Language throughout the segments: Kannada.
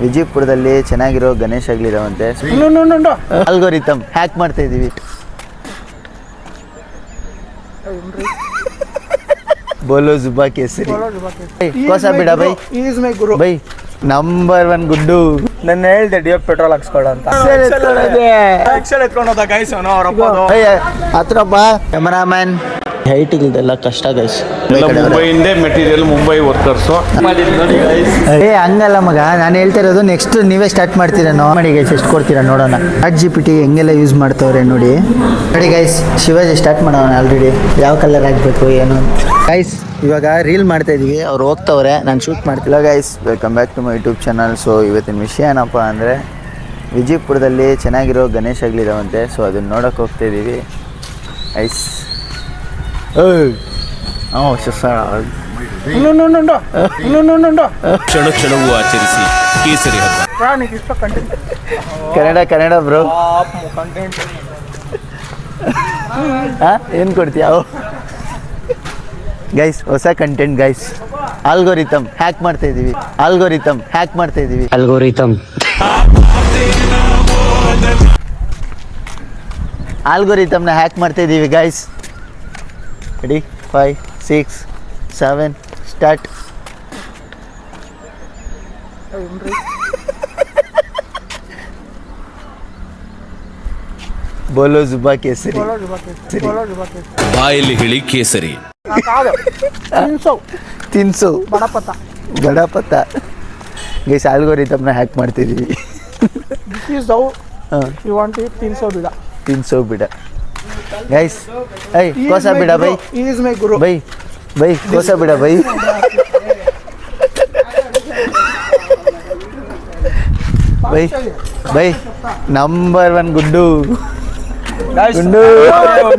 ವಿಜಯಪುರದಲ್ಲಿ ಚೆನ್ನಾಗಿರೋ ಗಣೇಶ್ ಆಗ್ಲಿದಾವಂತೆ. ಆಲ್ಗೋರಿಥಮ್ ಹ್ಯಾಕ್ ಮಾಡ್ತಾ ಇದೀವಿ. ಬೋಲೋ ಜುಬಾ ಕೇಸರಿ ಕೋಸ ಬಿಡ ಬೈ ಬೈ ನಂಬರ್ 1 ಗುಡ್ಡು. ನನ್ನ ಹೇಳ್ದೆ ಡಿಯೋ ಪೆಟ್ರೋಲ್ ಹಾಕ್ಸ್ಕೊಳ್ಳೋ ಅಂತ. ಹತ್ರ ಬಾ ಕ್ಯಾಮರಾಮ್ಯಾನ್. ಹೈಟ್ ಇದೆಲ್ಲ ಕಷ್ಟ ಗೈಸ್. ಮುಂಬೈಯಿಂದ ಮೆಟೀರಿಯಲ್ ಮುಂಬೈ ವರ್ಕರ್ಸು ಏ ಹಂಗಲ್ಲ ಮಗ, ನಾನು ಹೇಳ್ತಾ ಇರೋದು ನೆಕ್ಸ್ಟ್ ನೀವೇ ಸ್ಟಾರ್ಟ್ ಮಾಡ್ತೀರೇನೋ ಮಾಡಿ ಗೈಸ್. ಎಷ್ಟು ಕೊಡ್ತೀರಾ ನೋಡೋಣ. ChatGPT ಹೆಂಗೆಲ್ಲ ಯೂಸ್ ಮಾಡ್ತವ್ರೆ ನೋಡಿ ಗೈಸ್. ಶಿವಾಜಿ ಸ್ಟಾರ್ಟ್ ಮಾಡೋಣ. ಆಲ್ರೆಡಿ ಯಾವ ಕಲರ್ ಹಾಕ್ಬೇಕು ಏನು ಗೈಸ್. ಇವಾಗ ರೀಲ್ ಮಾಡ್ತಾ ಇದೀವಿ, ಅವ್ರು ಹೋಗ್ತವ್ರೆ, ನಾನು ಶೂಟ್ ಮಾಡ್ತಿಲ್ಲ guys. Welcome back to my YouTube channel. So ಇವತ್ತಿನ ವಿಷಯ ಏನಪ್ಪ ಅಂದರೆ ವಿಜಯಪುರದಲ್ಲಿ ಚೆನ್ನಾಗಿರೋ ಗಣೇಶ್ ಆಗ್ಲಿದಾವಂತೆ. ಸೊ ಅದನ್ನ ನೋಡೋಕೆ ಹೋಗ್ತಾ ಇದ್ದೀವಿ ಐಸ್. ಕ್ಷಣ ಕ್ಷಣವೂ ಆಚರಿಸಿ ಕೇಸರಿ ಹಬ್ಬ. ಕನ್ನಡ ಬ್ರೋ. ಏನು ಕೊಡ್ತೀಯ ಗೈಸ್? ಹೊಸ ಕಂಟೆಂಟ್ ಗೈಸ್. ಆಲ್ಗೋರಿಥಮ್ ಹ್ಯಾಕ್ ಮಾಡ್ತಾ ಇದೀವಿ. ಆಲ್ಗೋರಿಥಮ್ನ ಹ್ಯಾಕ್ ಮಾಡ್ತಾ ಇದೀವಿ ಗೈಸ್. Ready 5 6 7 start. ಬೋಲೋ ಜುಬಾ ಕೇಸರಿ. ಬಾಯಲ್ಲಿ ಹೇಳಿ ಕೇಸರಿ. ತಿನ್ಸು ಗಣಪತ ಗೈಸ್. ಆಲ್ಗೋರಿಥಮ್ನ ಹ್ಯಾಕ್ ಮಾಡ್ತಿದ್ದೀವಿ. ತಿನ್ಸೋ ಬಿಡ ಗೈಸ್. ಐ ಕೋಸ ಬಿಡ ಬೈ ಬೈ ಕೋಸ ಬಿಡ ಬೈ. ಬೈ ನಂಬರ್ 1 ಗುಡ್ಡು.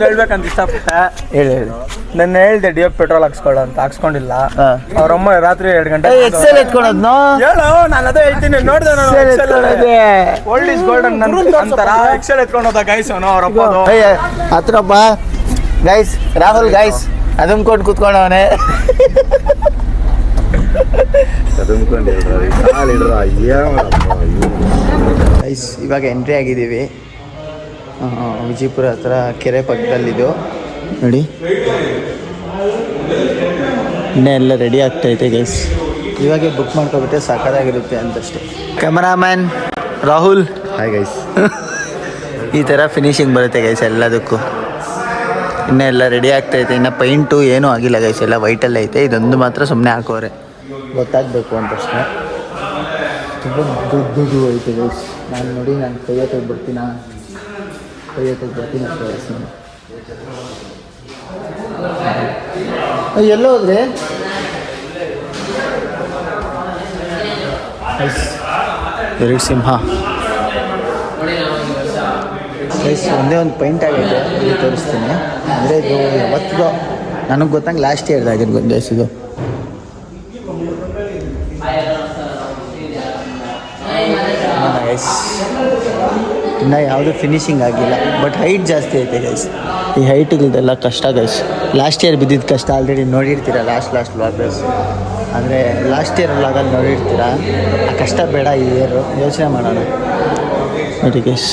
ಹೇಳ್ಬೇಕಂತ ಇಷ್ಟಪಟ್ಟೆ. ಹೇಳಿ ನನ್ನ ಹೇಳ್ದೆ ಡಿಯೋ ಪೆಟ್ರೋಲ್ ಹಾಕ್ಸ್ಕೊಳ್ಳೋ ಅಂತ. ಹಾಕ್ಸ್ಕೊಂಡಿಲ್ಲ. ಅವ್ರಮ್ಮ ರಾತ್ರಿ 2 ಗಂಟೆ ಎಕ್ಸೆಲ್ ಎತ್ಕೊಳೋದ್ನೋ ಹೇಳು. ನಾನು ಅದೇ ಹೇಳ್ತೀನಿ. ನೋಡ್ದೆ ಓಲ್ಡ್ ಇಸ್ ಗೋಲ್ಡನ್ ಅಂತಾರ. ಎಕ್ಸೆಲ್ ಎತ್ಕೊಂಡು ಹೋದ ಗೈಸ್ ಅವನು ಅವ್ರಪ್ಪ. ಹತ್ರ ಬಾ ಗೈಸ್. ರಾಹುಲ್ ಗೈಸ್ ಅದನ್ನ ಕೊಟ್ಟು ಕೂತ್ಕೊಂಡವನೇ. ಗೈಸ್ ಇವಾಗ ಎಂಟ್ರಿ ಆಗಿದ್ದೀವಿ ವಿಜಯಪುರ ಹತ್ರ ಕೆರೆ ಪಕ್ಕದಲ್ಲಿದ್ದು ನೋಡಿ. ಇನ್ನೇ ಎಲ್ಲ ರೆಡಿ ಆಗ್ತೈತೆ ಗೈಸ್. ಇವಾಗೆ ಬುಕ್ ಮಾಡ್ಕೊಬಿಟ್ಟೆ ಸಾಕಾಗಿರುತ್ತೆ ಅಂತಷ್ಟೇ. ಕ್ಯಾಮರಾಮ್ಯಾನ್ ರಾಹುಲ್. Hi guys. ಈ ಥರ ಫಿನಿಶಿಂಗ್ ಬರುತ್ತೆ ಗೈಸ್ ಎಲ್ಲದಕ್ಕೂ. ಇನ್ನೂ ಎಲ್ಲ ರೆಡಿ ಆಗ್ತೈತೆ. ಇನ್ನು ಪೈಂಟು ಏನೂ ಆಗಿಲ್ಲ ಗೈಸ್, ಎಲ್ಲ ವೈಟಲ್ಲೇ ಐತೆ. ಇದೊಂದು ಮಾತ್ರ ಸುಮ್ಮನೆ ಹಾಕೋರೆ ಗೊತ್ತಾಗಬೇಕು ಅಂತಷ್ಟೇ. ತುಂಬ ದುಡ್ಡು ಐತೆ ಗೈಸ್. ನಾನು ನೋಡಿ ನಾನು ಕೈಯೊತ್ತಿಗೆ ಬರ್ತೀನಿ ಎಲ್ಲೋ ಹೋದ್ರೆ ಎರಡು ಸಿಂಹ ಗೈಸ್. ಒಂದೇ ಒಂದು ಪೈಂಟ್ ಆಗೈತೆ, ಇಲ್ಲಿ ತೋರಿಸ್ತೀನಿ. ಅಂದರೆ ಇದು ಯಾವತ್ತಿಗೂ ನನಗೆ ಗೊತ್ತಂಗೆ ಲಾಸ್ಟ್ ಇಯರ್ದು ಆಗಿರ್ಬೋದು ಗೈಸ್ ಇದು. ಗೈಸ್ ಇನ್ನು ಯಾವುದು ಫಿನಿಶಿಂಗ್ ಆಗಿಲ್ಲ, ಬಟ್ ಹೈಟ್ ಜಾಸ್ತಿ ಐತೆ ಗೈಸ್. ಈ ಹೈಟಿಗಿದೆಲ್ಲ ಕಷ್ಟ ಗೈಸ್. ಲಾಸ್ಟ್ ಇಯರ್ ಬಿದ್ದಿದ್ದು ಕಷ್ಟ ಆಲ್ರೆಡಿ ನೋಡಿರ್ತೀರ. ಲಾಸ್ಟ್ ವ್ಲಾಗರ್ಸ್ ಅಂದರೆ ಲಾಸ್ಟ್ ಇಯರ್ ವ್ಲಾಗಲ್ಲಿ ನೋಡಿರ್ತೀರ. ಆ ಕಷ್ಟ ಬೇಡ ಈ ಇಯರು, ಯೋಚನೆ ಮಾಡೋಣ ನೋಡಿ ಗೈಸ್.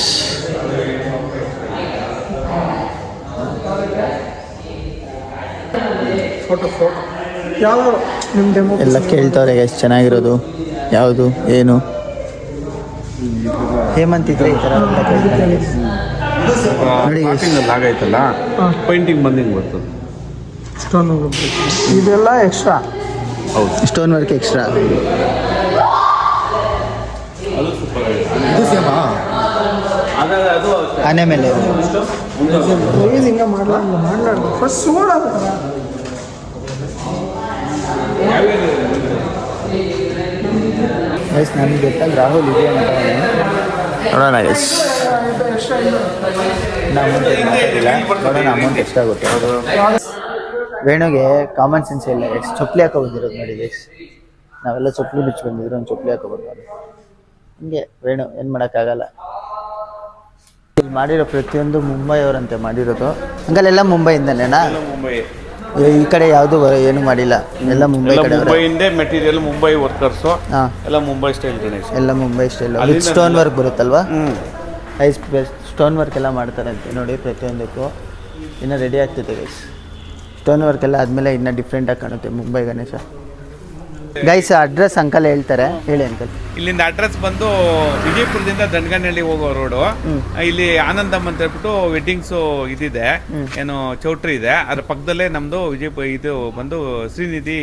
ಎಲ್ಲ ಕೇಳ್ತವ್ರೆ ಗೈಸ್ ಚೆನ್ನಾಗಿರೋದು ಯಾವುದು ಏನು. ಹೇಮಂತ್ ಇದ್ರೆ ಈ ಥರ ನೋಡಿ ಆಗೈತಲ್ಲ ಪೇಂಟಿಂಗ್ ಬಂದಿಂಗ್ ಬರ್ತದೆ. ಸ್ಟೋನ್ ಇದೆಲ್ಲ ಎಕ್ಸ್ಟ್ರಾ. ಹೌದು, ಸ್ಟೋನ್ ವರ್ಕ್ ಎಕ್ಸ್ಟ್ರಾ. ಆನೆ ಮೇಲೆ ಹಿಂಗೆ ಮಾಡ್ಲಾರ್ದು ಫಸ್ಟ್ ಸೋಡಾಗ ಗೈಸ್. ನನಗೆ ಗೊತ್ತಾಗ ರಾಹುಲ್ ಇದೆ ಅಂತ ನೋಡೋಣ ಗೈಸ್. ನೋಡೋಣ ಅಮೌಂಟ್ ಎಷ್ಟಾಗುತ್ತೆ. ವೇಣುಗೆ ಕಾಮನ್ ಸೆನ್ಸ್ ಇಲ್ಲ ಗೈಸ್. ಚಪ್ಪಲಿ ಹಾಕೋ ಬಂದಿರೋದು ನೋಡಿ ಗೈಸ್. ನಾವೆಲ್ಲ ಚಪ್ಪಲಿ ಬಿಚ್ಚಿ ಬಂದಿದ್ರು, ಒಂದು ಚಪ್ಪಲಿ ಹಾಕೋ ಬಂದವರು. ಹಿಂಗೆ ವೇಣು ಏನು ಮಾಡೋಕ್ಕಾಗಲ್ಲ. ಇಲ್ಲಿ ಮಾಡಿರೋ ಪ್ರತಿಯೊಂದು ಮುಂಬೈ ಅವರಂತೆ ಮಾಡಿರೋದು. ಹಂಗಲ್ಲೆಲ್ಲ ಮುಂಬೈಯಿಂದನೇನಾ? ಈ ಕಡೆ ಯಾವುದು ಏನು ಮಾಡಿಲ್ಲ, ಎಲ್ಲ ಮುಂಬೈ ಎಲ್ಲ ಕಡೆ ಮುಂಬೈಯಿಂದೇ ಮೆಟೀರಿಯಲ್, ಮುಂಬೈ ವರ್ಕರ್ಸು ಹಾಂ, ಎಲ್ಲ ಮುಂಬೈ ಸ್ಟೈಲ್ ಗಣೇಶ. ಎಲ್ಲ ಮುಂಬೈ ಸ್ಟೈಲ್ ಅಲ್ಲಿಂದ ವಿತ್ ಸ್ಟೋನ್ ವರ್ಕ್ ಬರುತ್ತಲ್ವಾ? ಹ್ಞೂ ಐಸ್ ಸ್ಟೋನ್ ವರ್ಕ್ ಎಲ್ಲ ಮಾಡ್ತಾರಂತೆ ನೋಡಿ ಪ್ರತಿಯೊಂದಕ್ಕೂ. ಇನ್ನು ರೆಡಿ ಆಗ್ತೈತೆ ಗೈಸ್, ಸ್ಟೋನ್ ವರ್ಕ್ ಎಲ್ಲ ಆದಮೇಲೆ ಇನ್ನೂ ಡಿಫ್ರೆಂಟಾಗಿ ಕಾಣುತ್ತೆ Mumbai Ganesha. Guys address uncle ಹೇಳ್ತಾರೆ, ಹೇಳಿ ಅಂಕಲ್. ಇಲ್ಲಿಂದ ಅಡ್ರೆಸ್ ಬಂದು ವಿಜಯಪುರದಿಂದ ದಂಡಗನಹಳ್ಳಿ ಹೋಗೋ ರೋಡು. ಇಲ್ಲಿ ಆನಂದಮ್ ಅಂತ ಹೇಳ್ಬಿಟ್ಟು ವೆಡ್ಡಿಂಗ್ಸು ಇದಿದೆ, ಏನು ಚೌಟ್ರಿ ಇದೆ, ಅದ್ರ ಪಕ್ಕದಲ್ಲೇ ನಮ್ದು ವಿಜಯಪುರ ಇದು ಬಂದು ಶ್ರೀನಿಧಿ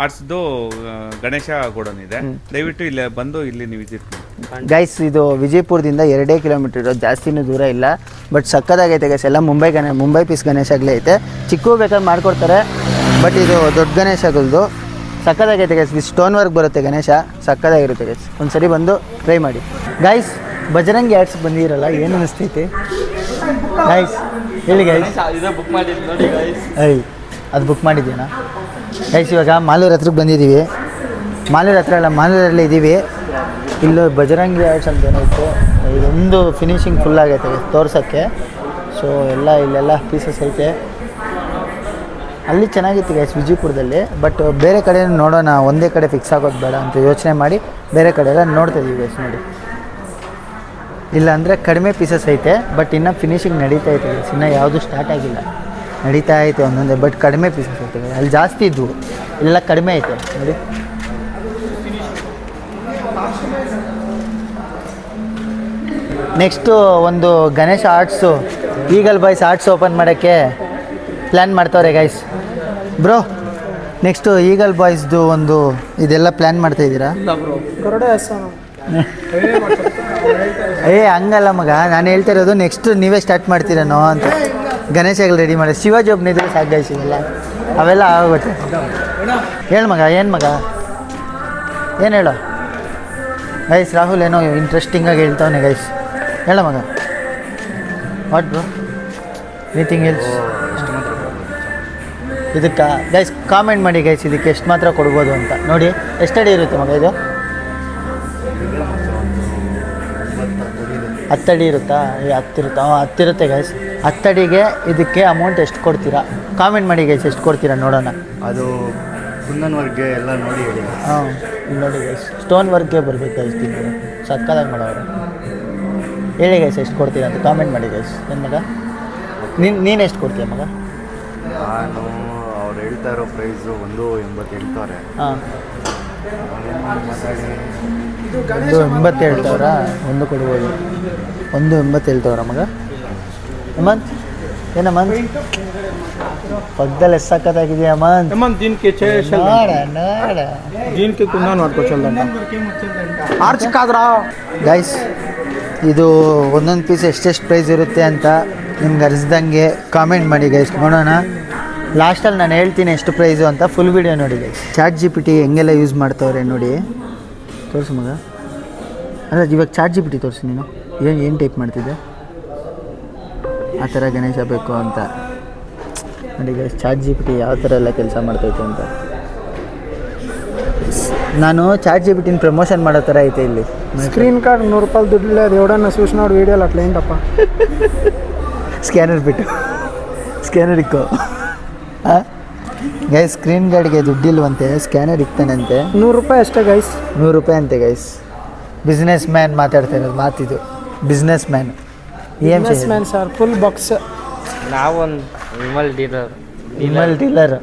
ಆರ್ಟ್ಸ್ದು ಗಣೇಶ ಗೋಡನ್ ಇದೆ. ದಯವಿಟ್ಟು ಇಲ್ಲಿ ಬಂದು ಇಲ್ಲಿ ನೀವು ವಿಸಿಟ್ ಮಾಡಿ. ಗೈಸ್ ಇದು ವಿಜಯಪುರದಿಂದ 2 ಕಿಲೋಮೀಟರ್ ಇರೋದು, ಜಾಸ್ತಿನೂ ದೂರ ಇಲ್ಲ. ಬಟ್ ಸಕ್ಕದಾಗೈತೆ ಗೈಸ್, ಎಲ್ಲ ಮುಂಬೈ ಪೀಸ್ ಗಣೇಶಗಳೇ ಐತೆ. ಚಿಕ್ಕ ಬೇಕಾದ್ರೆ ಮಾಡ್ಕೊಡ್ತಾರೆ, ಬಟ್ ಇದು ದೊಡ್ಡ ಗಣೇಶಗಳದು ಸಕ್ಕದಾಗೈತೆ ಗೈಸ್. ಸ್ಟೋನ್ ವರ್ಕ್ ಬರುತ್ತೆ ಗಣೇಶ, ಸಕ್ಕದಾಗಿರುತ್ತೆ ಗೈಸ್. ಒಂದ್ಸರಿ ಬಂದು ಟ್ರೈ ಮಾಡಿ. ಗೈಸ್ ಬಜರಂಗಿ ಆರ್ಟ್ಸ್ ಬಂದಿರಲ್ಲ, ಏನು ಅನಿಸ್ತೈತಿ ಗೈಸ್? ಹೇಳಿ ಗೈಸ್. ಬುಕ್ ಮಾಡಿದ್ದು ನೋಡಿ ಗೈಸ್. ಅದು ಬುಕ್ ಮಾಡಿದ್ದೀನಾ ಗೈಸ್? ಇವಾಗ ಮಾಲೂರು ಹತ್ರಕ್ಕೆ ಬಂದಿದ್ದೀವಿ. ಮಾಲೂರಲ್ಲಿ ಇದ್ದೀವಿ. ಇಲ್ಲೂ ಬಜರಂಗಿ ಆರ್ಟ್ಸ್ ಅಂತ ಏನಾಯಿತು, ಇದೊಂದು ಫಿನಿಶಿಂಗ್ ಫುಲ್ ಆಗೈತೆ ತೋರ್ಸೋಕ್ಕೆ. ಸೊ ಇಲ್ಲೆಲ್ಲ ಪೀಸಸ್ ಐತೆ. ಅಲ್ಲಿ ಚೆನ್ನಾಗಿತ್ತು ಗೈಸ್ ವಿಜಯಪುರದಲ್ಲಿ, ಬಟ್ ಬೇರೆ ಕಡೆ ನೋಡೋಣ, ಒಂದೇ ಕಡೆ ಫಿಕ್ಸ್ ಆಗೋದು ಬೇಡ ಅಂತ ಯೋಚನೆ ಮಾಡಿ ಬೇರೆ ಕಡೆ ಎಲ್ಲ ನೋಡ್ತಾ ಇದ್ದೀವಿ ಗೈಸ್. ನೋಡಿ, ಇಲ್ಲ ಅಂದರೆ ಕಡಿಮೆ ಪೀಸಸ್ ಐತೆ, ಬಟ್ ಇನ್ನೂ ಫಿನಿಶಿಂಗ್ ನಡೀತಾ ಐತೆ ಗೈಸ್. ಇನ್ನೂ ಯಾವುದು ಸ್ಟಾರ್ಟ್ ಆಗಿಲ್ಲ, ನಡೀತಾ ಐತೆ ಒಂದೊಂದೇ, ಬಟ್ ಕಡಿಮೆ ಪೀಸಸ್ ಐತೆ. ಅಲ್ಲಿ ಜಾಸ್ತಿ ಇದ್ವು, ಎಲ್ಲ ಕಡಿಮೆ ಐತೆ ನೋಡಿ. ನೆಕ್ಸ್ಟು ಒಂದು Ganesha arts, eagle boys arts open ಮಾಡೋಕ್ಕೆ ಪ್ಲ್ಯಾನ್ ಮಾಡ್ತವ್ರೆ ಗೈಸ್. ಬ್ರೋ ನೆಕ್ಸ್ಟು ಈಗಲ್ ಬಾಯ್ಸ್ದು ಒಂದು ಇದೆಲ್ಲ ಪ್ಲ್ಯಾನ್ ಮಾಡ್ತಾ ಇದ್ದೀರಾ? ಹಂಗಲ್ಲ ಮಗ, ನಾನು ಹೇಳ್ತಾ ಇರೋದು ನೆಕ್ಸ್ಟ್ ನೀವೇ ಸ್ಟಾರ್ಟ್ ಮಾಡ್ತೀರೇನೋ ಅಂತ. ಗಣೇಶಗಳು ರೆಡಿ ಮಾಡಿ ಶಿವಾಜಿ ಒಬ್ಬನಿದ್ರೆ ಸಾಕು ಗೈಸ್, ಇವೆಲ್ಲ ಅವೆಲ್ಲ ಆಗೋಗುತ್ತೆ. ಹೇಳು ಮಗ, ಏನು ಮಗ, ಏನು ಹೇಳೋ ಗೈಸ್? ರಾಹುಲ್ ಏನೋ ಇಂಟ್ರೆಸ್ಟಿಂಗಾಗಿ ಹೇಳ್ತಾವನೆ ಗೈಸ್, ಹೇಳ ಮಗ. What bro, anything else? ಇದಕ್ಕೆ ಗೈಸ್ ಕಾಮೆಂಟ್ ಮಾಡಿ ಗೈಸ್, ಇದಕ್ಕೆ ಎಷ್ಟು ಮಾತ್ರ ಕೊಡ್ಬೋದು ಅಂತ ನೋಡಿ. ಎಷ್ಟಡಿ ಇರುತ್ತೆ ಮಗ ಇದು? 10 ಅಡಿ ಇರುತ್ತಾ? 10 ಇರುತ್ತಾ? 10 ಇರುತ್ತೆ ಗೈಸ್. 10 ಅಡಿಗೆ ಇದಕ್ಕೆ ಅಮೌಂಟ್ ಎಷ್ಟು ಕೊಡ್ತೀರಾ? ಕಾಮೆಂಟ್ ಮಾಡಿ ಗೈಸ್, ಎಷ್ಟು ಕೊಡ್ತೀರಾ ನೋಡೋಣ. ಅದು ಕುಂದನ್ ವರ್ಕ್ಗೆ ಎಲ್ಲ ನೋಡಿ ಹೇಳಿ. ಹಾಂ ನೋಡಿ ಗೈಸ್, ಸ್ಟೋನ್ ವರ್ಕ್ಗೆ ಬರಬೇಕು ಗೈಸ್, ತಿಂಗಳು ಸಕ್ಕದಾಗಿ ಮಾಡೋರು. ಹೇಳಿ ಗೈಸ್ ಎಷ್ಟು ಕೊಡ್ತೀರಾ ಅಂತ ಕಾಮೆಂಟ್ ಮಾಡಿ ಗೈಸ್. ಏನು ಮಗ, ನೀನು ಎಷ್ಟು ಕೊಡ್ತೀಯ ಮಗ? ನಾನು ಅವ್ರು ಹೇಳ್ತಾ ಇರೋ ಪ್ರೈಸು 1.80 ಹೇಳ್ತಾರೆ. ಹಾಂ, 1.80 ಹೇಳ್ತವ್ರ? ಒಂದು ಕೊಡ್ಬೋದು. 1.80 ಹೇಳ್ತವ್ರ ಮಗ? ಹೇಮಂತ್ ಏನಮ್ಮಂತ್ ಪಕ್ಕದಲ್ಲಿ ಎಷ್ಟು ಸಕ್ಕತ್ತಾಗಿದೆಯಾ ಅಮ್ಮಂತ್? ನೋಡ దీనికి కుందన్ వర్క్ వచ్చేదంట ಆರ್ಚ್ ಕಾದ್ರ ಗೈಸ್. ಇದು ಒಂದೊಂದು ಪೀಸ್ ಎಷ್ಟೆಷ್ಟು ಪ್ರೈಸ್ ಇರುತ್ತೆ ಅಂತ ನಿಮ್ಗೆ ಅರ್ಸ್ದಂಗೆ ಕಾಮೆಂಟ್ ಮಾಡಿ ಗೈಸ್, ನೋಡೋಣ. ಲಾಸ್ಟಲ್ಲಿ ನಾನು ಹೇಳ್ತೀನಿ ಎಷ್ಟು ಪ್ರೈಸು ಅಂತ, ಫುಲ್ ವೀಡಿಯೋ ನೋಡಿ ಗೈಸ್. ChatGPT ಹೆಂಗೆಲ್ಲ ಯೂಸ್ ಮಾಡ್ತವ್ರೆ ನೋಡಿ. ತೋರಿಸು ಮಗ. ಅಲ್ಲ ಇವಾಗ ChatGPT ತೋರಿಸಿ ನೀನು, ಏನು ಟೈಪ್ ಮಾಡ್ತಿದ್ದೆ? ಆ ಥರ ಗಣೇಶ ಬೇಕು ಅಂತ ನೋಡಿ ಗೈಸ್. ChatGPT ಯಾವ ಥರ ಎಲ್ಲ ಕೆಲಸ ಮಾಡ್ತೈತೆ ಅಂತ. ನಾನು ChatGPTನ ಪ್ರಮೋಷನ್ ಮಾಡೋ ಥರ ಐತೆ ಇಲ್ಲಿ. స్క్రీన్ కార్డ్ 100 రూపాయలు దుడ్డు లేదు, ఎవడన్నా చూసినాడు వీడియోలు అట్లా ఏంటప్ప. ಸ್ಕ್ಯಾನರ್ ಬಿಟ್ಟು ಸ್ಕ್ಯಾನರ್ ಇಕ್ಕೋ. ಗೈಸ್ ಸ್ಕ್ರೀನ್ ಗಾರ್ಡ್ಗೆ ದುಡ್ಡಿಲ್ವಂತೆ, ಸ್ಕ್ಯಾನರ್ ಇಕ್ತಾನಂತೆ. 100 ರೂಪಾಯಿ ಅಷ್ಟೇ ಗೈಸ್, 100 ರೂಪಾಯಿ ಅಂತೆ ಗೈಸ್. ಬಿಸ್ನೆಸ್ ಮ್ಯಾನ್ ಮಾತಾಡ್ತಾ ಇರೋದು ಮಾತಿದು, ಬಿಸ್ನೆಸ್ ಮ್ಯಾನ್. ಏನು ಮ್ಯಾನ್ ಸರ್, ಫುಲ್ ಬಾಕ್ಸ್. ನಾವೊಂದು ವಿಮಲ್ ಡೀಲರ್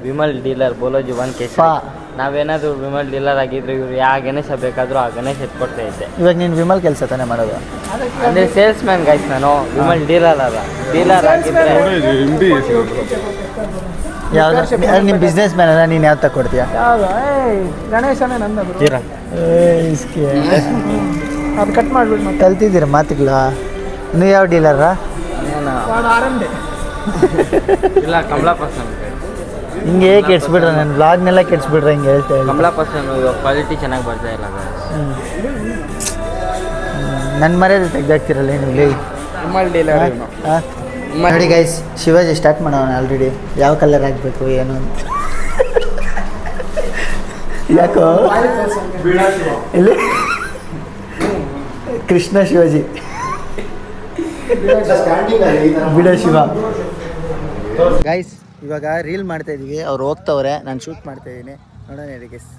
ವಿಮಲ್ ಡೀಲರ್ ಬೋಲೋ ಜುವಾನ್ ಕೇಸ್. ನಾವೇನಾದರೂ ವಿಮಲ್ ಡೀಲರ್ ಆಗಿದ್ರೆ ಇವ್ರು ಯಾವ ಗಣೇಶ ಬೇಕಾದರೂ ಆ ಗಣೇಶ ಎತ್ಕೊಡ್ತಾ ಇದ್ದೆ. ಇವಾಗ ನೀನು ವಿಮಲ್ ಕೆಲಸ ತಾನೇ ಮಾಡೋದು? ಅಂದರೆ ಸೇಲ್ಸ್ ಮ್ಯಾನ್ ಗೈಸ್, ನಾನು ವಿಮಲ್ ಡೀಲರ್ ಅಲ್ಲ. ಡೀಲರ್ ಆಗಿದ್ರೆ ಯಾವ್ದು ನಿಮ್ಮ ಬಿಸ್ನೆಸ್ ಮ್ಯಾನ್ ಅಲ್ಲ, ನೀನು ಯಾವ್ದು ತಗೊಡ್ತೀಯ? ಗಣೇಶನೇ ನಂದು. ಅದು ಕಟ್ ಮಾಡಿಬಿಟ್ಟು ಕಲ್ತಿದ್ದೀರ ಮಾತುಗಳ. ನೀವು ಯಾವ ಡೀಲರಾ? ಇಲ್ಲ ಕಮಲಾಪರ್ಸನ್. ಹಿಂಗೆ ಕೆಡ್ಸ್ಬಿಡ್ರೆ ನನ್ನ ಬ್ಲಾಗ್ನೆಲ್ಲ ಕೆಡ್ಸ್ಬಿಡ್ರೆ ಹಿಂಗೆ ಹೇಳ್ತಾ ಇಲ್ಲ. ಕಮಲಾಪರ್ಸನ್ ಇವಾಗ ಕ್ವಾಲಿಟಿ ಚೆನ್ನಾಗಿ ಬರ್ತಾ ಇಲ್ಲ. ನನ್ನ ಮರ್ಯಾದೆ ತೆಗ್ದಾಕ್ತಿರಲ್ಲ ನೀವು. ವಿಮಲ್ ಡೀಲರ್ ನೋಡಿ ಗೈಸ್, ಶಿವಾಜಿ ಸ್ಟಾರ್ಟ್ ಮಾಡೋಣ ಆಲ್ರೆಡಿ. ಯಾವ ಕಲರ್ ಹಾಕಬೇಕು ಏನು ಅಂತ. ಯಾಕೋ ಇಲ್ಲಿ ಕೃಷ್ಣ ಶಿವಾಜಿ ಬಿಡ ಶಿವ. ಗೈಸ್ ಇವಾಗ ರೀಲ್ ಮಾಡ್ತಾ ಇದೀವಿ, ಅವ್ರು ಹೋಗ್ತವ್ರೆ, ನಾನು ಶೂಟ್ ಮಾಡ್ತಾ ಇದ್ದೀನಿ, ನೋಡೋಣ ಹೇಳಿ ಗೈಸ್.